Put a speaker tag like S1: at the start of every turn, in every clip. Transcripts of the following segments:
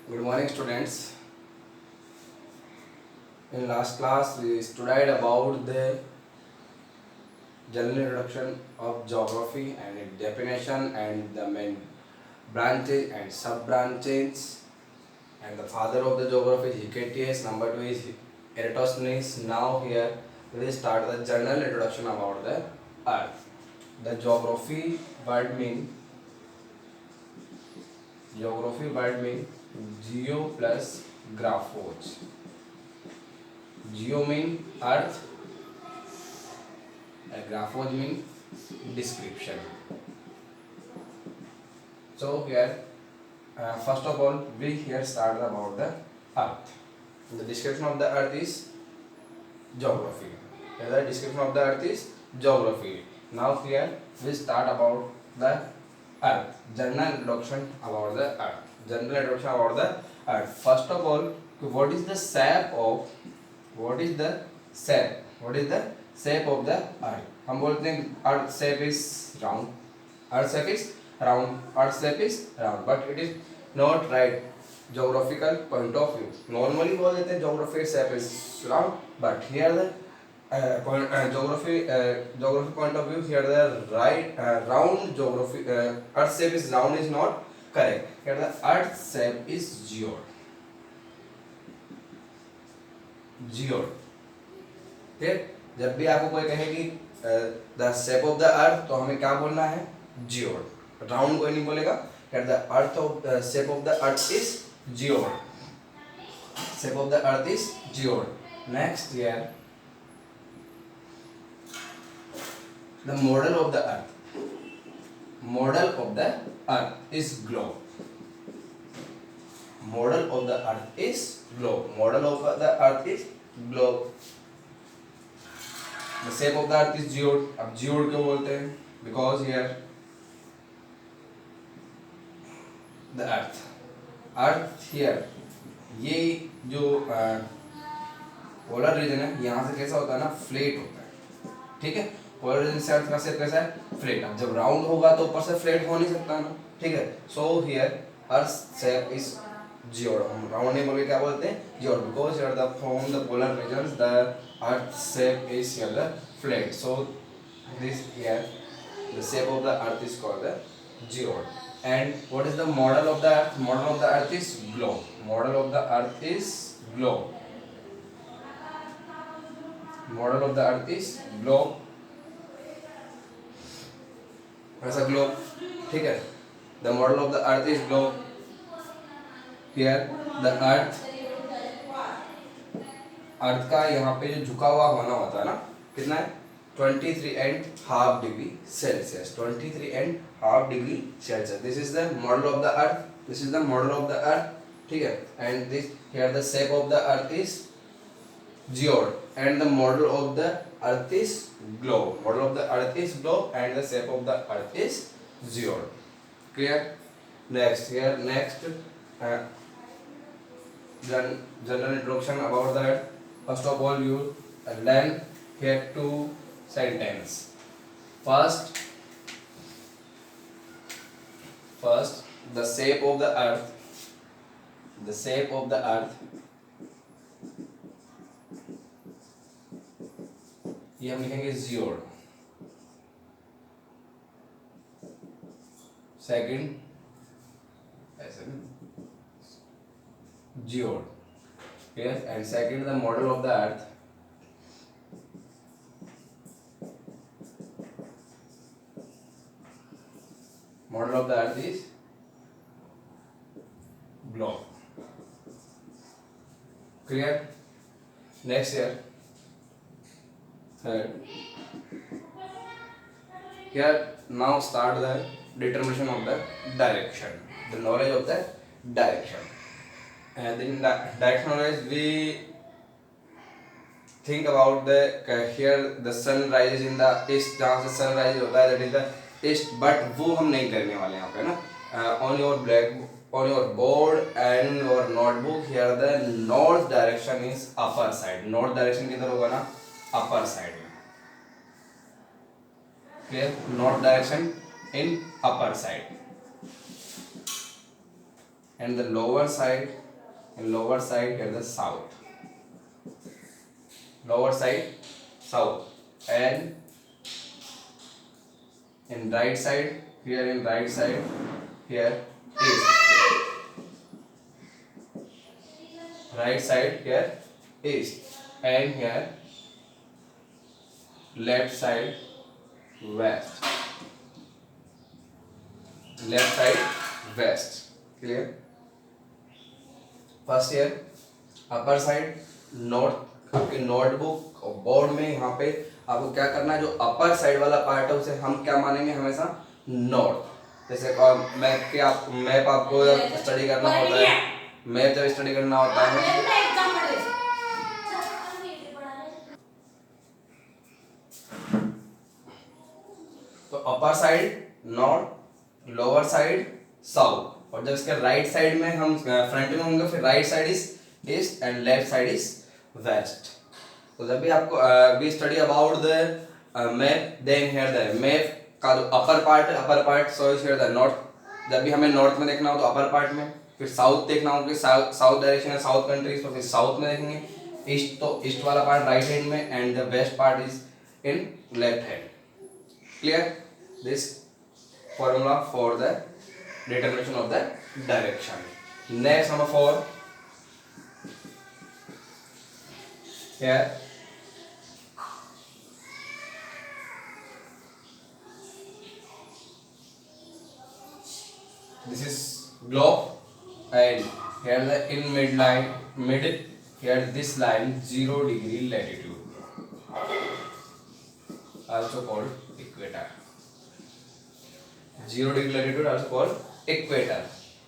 S1: Good morning, students. In last class, we studied about the general introduction of geography and its definition and the main branches and sub-branches. And the father of the geography is Hecataeus. Number two is Eratosthenes. Now here we will start the general introduction about the Earth. The geography word mean geo plus graphos. Geo mean earth and graphos mean description. So here, first of all, we here start about the earth. The description of the earth is geography. Here the description of the earth is geography. Now here we start about the earth. General introduction about the earth. General introduction about the earth. First of all, what is the shape of what is the shape of the earth? हम बोलते हैं earth shape is round. Earth shape is round. Earth shape is round. But it is not right. Geographical point of view. Normally बोल देते हैं geography shape is round. But here the geography point of view, here the round geography earth shape is round is not correct. Here the earth shape is geode. ठीक, जब भी आपको कोई कहे कि द शेप ऑफ द अर्थ, तो हमें क्या बोलना है? जियोड. राउंड कोई नहीं बोलेगा. The earth of shape of the earth is geode. Shape of the earth is geode. Next here the model of the earth is globe. Model of the earth is globe. The shape of the earth is geode. अब geode क्यों बोलते हैं? Because here the earth here, ये जो polar region है, यहाँ से कैसा होता है ना, फ्लैट होता है. ठीक है, पोलर रीजन से अर्थ का शेप कैसा है? फ्लैट. अब जब राउंड होगा तो ऊपर से फ्लैट हो नहीं सकता ना. ठीक है, so here earth shape is geode. हम राउंड नहीं बोल के क्या बोलते हैं? Geode. Because here the from the polar region the earth shape is here the flat. So this here the shape of the earth is called the geode. And what is the model of the earth? Model of the earth is globe. Model of the earth is globe. Model of the earth is globe. ऐसा globe. ठीक है, the model of the earth is globe. Here the earth का यहाँ पे जो झुका हुआ होना होता है ना, कितना है? 23.5 degree Celsius. 23.5 degree Celsius. This is the model of the earth. This is the model of the अर्थ. ठीक है, and this here the shape of the earth is geode and the model of the earth is globe. Model of the earth is globe and the shape of the earth is geode. Clear? Next here, general introduction about the earth. First of all, you learn here two sentence. First, the shape of the earth. The shape of the earth. ये हम लिखेंगे geode. Second ऐसे geode. Yes, and second the model of the earth. Model of the earth is globe. Clear? Next year here now start the determination of the direction, the knowledge of the direction. And in the direction knowledge we think about the here the sun rises in the east. जहाँ से sun rises होता है that is the east, but वो हम नहीं करने वाले यहाँ पे ना. On your board and your notebook here the north direction is upper side. north direction किधर होगा ना? upper side में. Clear? north direction in upper side. and the lower side, and lower side here the south, lower side south, and in right side here, in right side here east, right side here east, and here left side west, left side west. Clear? First year upper side north, आपके notebook और board में यहाँ पे आपको क्या करना है, जो अपर साइड वाला पार्ट है उसे हम क्या मानेंगे, हमेशा नॉर्थ। जैसे मैप के आप मैप आपको स्टडी करना होता है, मैप जब स्टडी करना होता है तो upper side north, lower side south, और जब इसके राइट साइड में हम फ्रंट में होंगे फिर right side is east and left side is west. तो जब भी आपको we study about the map, then here the map का जो अपर पार्ट है, upper part so is here the north. जब भी हमें नॉर्थ में देखना हो तो अपर पार्ट में, फिर साउथ देखना हो कि साउथ डायरेक्शन है, साउथ कंट्रीज तो फिर साउथ में देखेंगे, ईस्ट तो ईस्ट वाला पार्ट राइट हैंड में, and the west part is in left hand. Clear? This formula for the determination of the direction. Next, number 4. Here this is globe, and here the in middle here this line 0 degree latitude, also called equator. 0 degree latitude also called equator.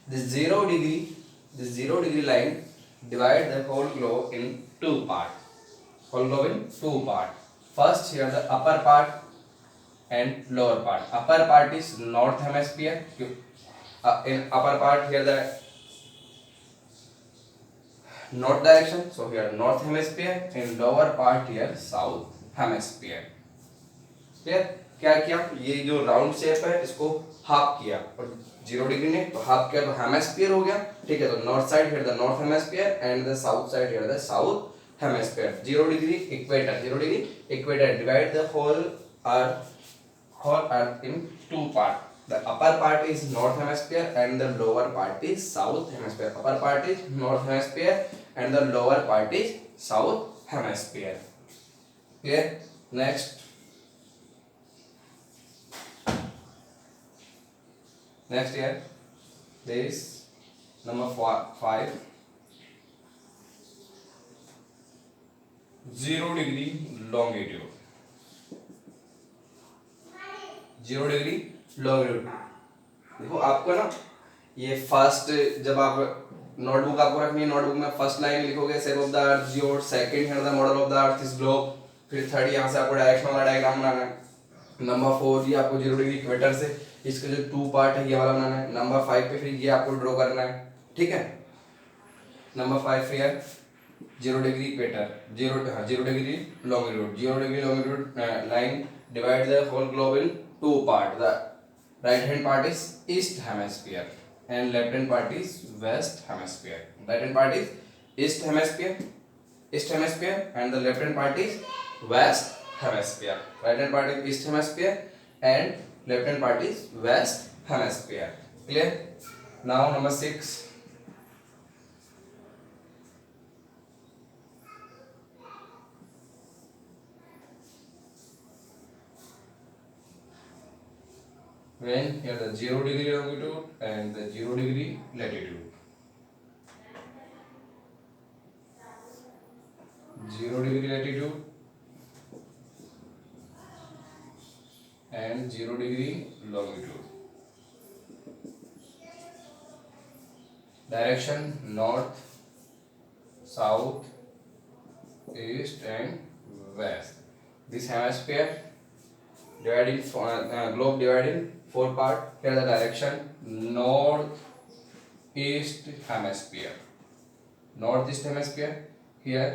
S1: This 0 degree line divide the whole globe in two part. Whole globe in two part. First here the upper part and lower part. Upper part is north hemisphere. In upper part here the north direction. So here north hemisphere. In lower part here south hemisphere. Clear? क्या किया, ये जो round shape है इसको half किया, और 0 degree ने तो हाफ किया तो हेमिस्फीयर हो गया। ठीक है, तो north side here the north hemisphere and the south side here the south hemisphere. 0 degree equator, 0 degree equator divide the whole earth in two part. The upper part is north hemisphere and the lower part is south hemisphere. Upper part is north hemisphere and the lower part is south hemisphere. Clear? Next, next here there is number 5, 0 degree longitude, 0 degree longitude। देखो आपको ना ये first, जब आप notebook आपको रखनी है, notebook में फर्स्ट लाइन लिखोगे shape of the earth geoid, second है the model of the earth is globe, फिर थर्ड यहाँ से आपको डायरेक्शन वाला डायग्राम बनाना है। नंबर 4 ये आपको 0 डिग्री इक्वेटर से इसके जो टू पार्ट है ये वाला बनाना है। नंबर 5 पे फिर ये आपको ड्रॉ करना है। ठीक है, नंबर 5 फिर 0 degree equator, 0 degree longitude, 0 degree longitude line divide the whole globe in two part. The right hand part is east hemisphere and left hand part is west hemisphere. Right hand part is east hemisphere and the left hand part is west hemisphere. Right hand part is east hemisphere and left hand part is west hemisphere. Clear? Now number 6. When here the 0 degree longitude and the 0 degree latitude. 0 degree latitude and 0 degree longitude. Direction north, south, east and west. This hemisphere divided in globe divided in 4 part. Here the direction north east hemisphere, northeast hemisphere. Here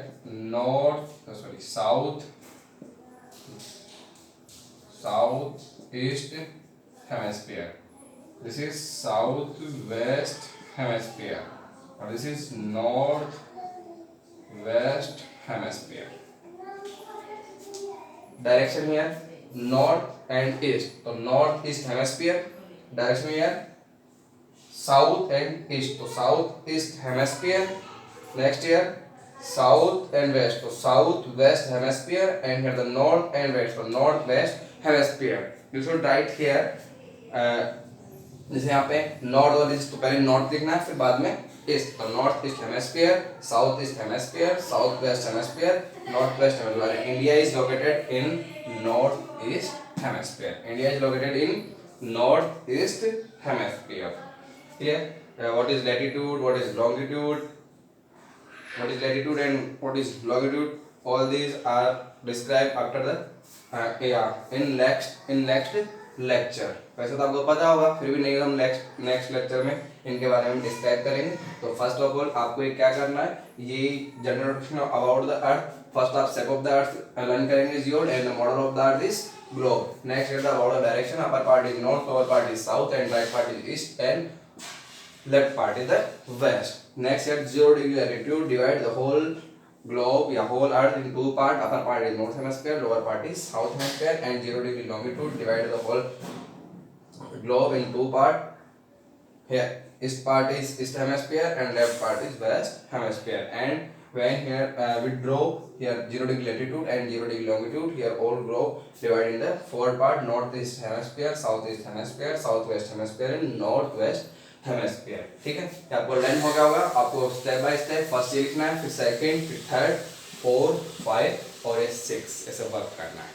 S1: southeast hemisphere. This is southwest hemisphere और this is north west hemisphere. Direction here north and east, तो north east hemisphere. Direction here south and east, तो south east hemisphere. Next here south and west, तो south west hemisphere. And here the north and west, so north west hemisphere. You should write here जैसे यहाँ पे north और east, तो पहले north लिखना है फिर बाद में ईस्ट, तो north east hemisphere, south east hemisphere, south west hemisphere, north west hemisphere. India is located in north east hemisphere. India is located in north east hemisphere. Here what is latitude, what is longitude, what is latitude and what is longitude, all these are described after the in next lecture. वैसे तो आपको पता होगा, फिर भी नहीं, हम next lecture में इनके बारे में डिस्क्राइब करेंगे. तो फर्स्ट ऑफ ऑल आपको ये क्या करना है, ये general notification about the earth. First आप shape of the earth learn करेंगे, geoid, and the model of the earth is globe. Next is about the direction, upper part is north, lower part is south, and right part is east, and left part is the west. Next at 0 degree latitude, divide the whole globe या whole earth in two part. Upper part is north hemisphere, lower part is south hemisphere. And 0 degree longitude, divide the whole globe in two part. Here east part is east hemisphere and left part is west hemisphere. And when here we draw here 0 degree latitude and 0 degree longitude, here all globe divided in the four part: north east hemisphere, south east hemisphere, south west hemisphere, and north west hemisphere. ठीक है, आपको learn हो गया होगा. आपको step by step first ये लिखना है, फिर सेकंड, फिर थर्ड, 4, 5 और 6 ऐसे वर्क करना है.